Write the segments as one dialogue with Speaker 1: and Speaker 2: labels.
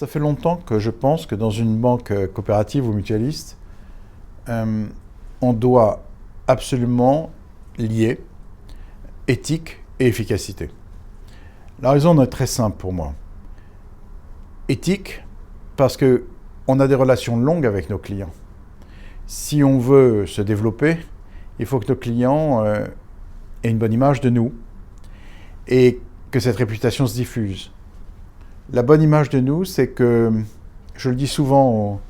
Speaker 1: fait longtemps que je pense que dans une banque coopérative ou mutualiste, on doit absolument lier éthique et efficacité. La raison est très simple pour moi. Éthique, parce qu'on a des relations longues avec nos clients. Si on veut se développer, il faut que nos clients aient une bonne image de nous et que cette réputation se diffuse. La bonne image de nous, c'est que, je le dis souvent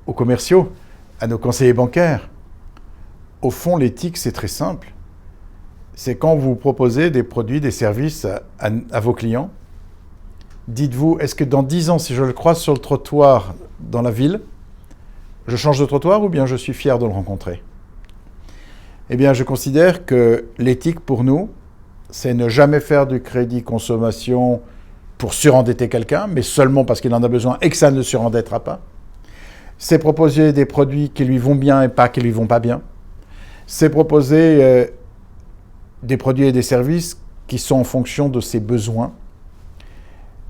Speaker 1: aux commerciaux, à nos conseillers bancaires, au fond, l'éthique, c'est très simple. C'est quand vous proposez des produits, des services à vos clients, dites-vous, est-ce que dans 10 ans, si je le croise sur le trottoir dans la ville, je change de trottoir ou bien je suis fier de le rencontrer? Eh bien, je considère que l'éthique pour nous, c'est ne jamais faire du crédit consommation pour surendetter quelqu'un, mais seulement parce qu'il en a besoin et que ça ne surendettera pas. C'est proposer des produits qui lui vont bien et pas qui lui vont pas bien. C'est proposer des produits et des services qui sont en fonction de ses besoins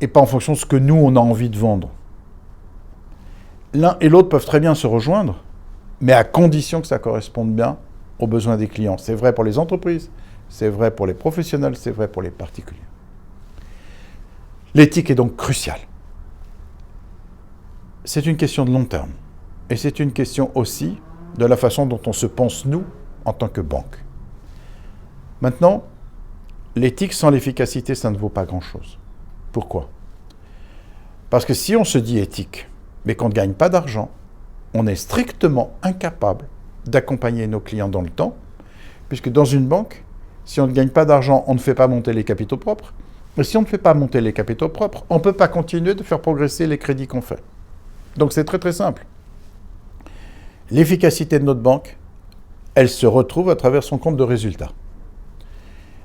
Speaker 1: et pas en fonction de ce que nous, on a envie de vendre. L'un et l'autre peuvent très bien se rejoindre, mais à condition que ça corresponde bien aux besoins des clients. C'est vrai pour les entreprises, c'est vrai pour les professionnels, c'est vrai pour les particuliers. L'éthique est donc cruciale. C'est une question de long terme. Et c'est une question aussi de la façon dont on se pense, nous, en tant que banque. Maintenant, l'éthique sans l'efficacité, ça ne vaut pas grand-chose. Pourquoi? Parce que si on se dit éthique, mais qu'on ne gagne pas d'argent, on est strictement incapable d'accompagner nos clients dans le temps, puisque dans une banque, si on ne gagne pas d'argent, on ne fait pas monter les capitaux propres. Et si on ne fait pas monter les capitaux propres, on ne peut pas continuer de faire progresser les crédits qu'on fait. Donc c'est très très simple. L'efficacité de notre banque, elle se retrouve à travers son compte de résultats.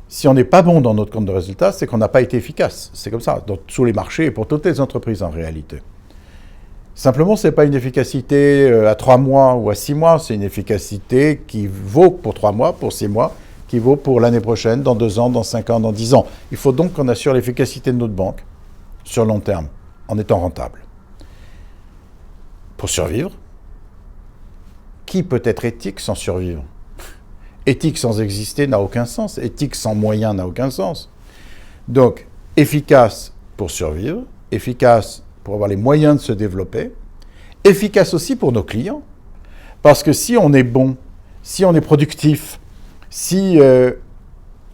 Speaker 1: Si on n'est pas bon dans notre compte de résultats, c'est qu'on n'a pas été efficace. C'est comme ça, sur les marchés et pour toutes les entreprises en réalité. Simplement, ce n'est pas une efficacité à 3 mois ou à 6 mois, c'est une efficacité qui vaut pour 3 mois, pour 6 mois, qui vaut pour l'année prochaine, dans 2 ans, dans 5 ans, dans 10 ans. Il faut donc qu'on assure l'efficacité de notre banque sur long terme, en étant rentable. Pour survivre, qui peut être éthique sans survivre? Éthique sans exister n'a aucun sens. Éthique sans moyens n'a aucun sens. Donc, efficace pour survivre, efficace pour avoir les moyens de se développer, efficace aussi pour nos clients. Parce que si on est bon, si on est productif, si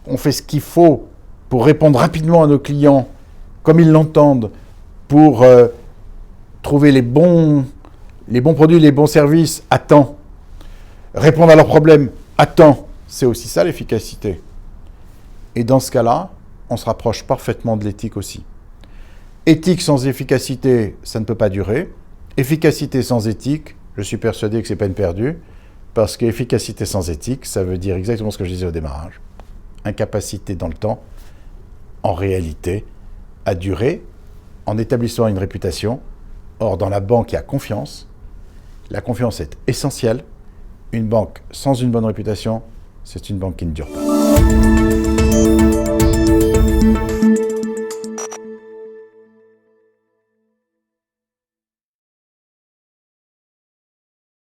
Speaker 1: on fait ce qu'il faut pour répondre rapidement à nos clients, comme ils l'entendent, pour trouver les bons produits, les bons services à temps, répondre à leurs problèmes à temps, c'est aussi ça l'efficacité. Et dans ce cas-là, on se rapproche parfaitement de l'éthique aussi. Éthique sans efficacité, ça ne peut pas durer. Efficacité sans éthique, je suis persuadé que c'est peine perdue, parce qu'efficacité sans éthique, ça veut dire exactement ce que je disais au démarrage. Incapacité dans le temps, en réalité, à durer, en établissant une réputation. Or, dans la banque, il y a confiance. La confiance est essentielle. Une banque sans une bonne réputation, c'est une banque qui ne dure pas.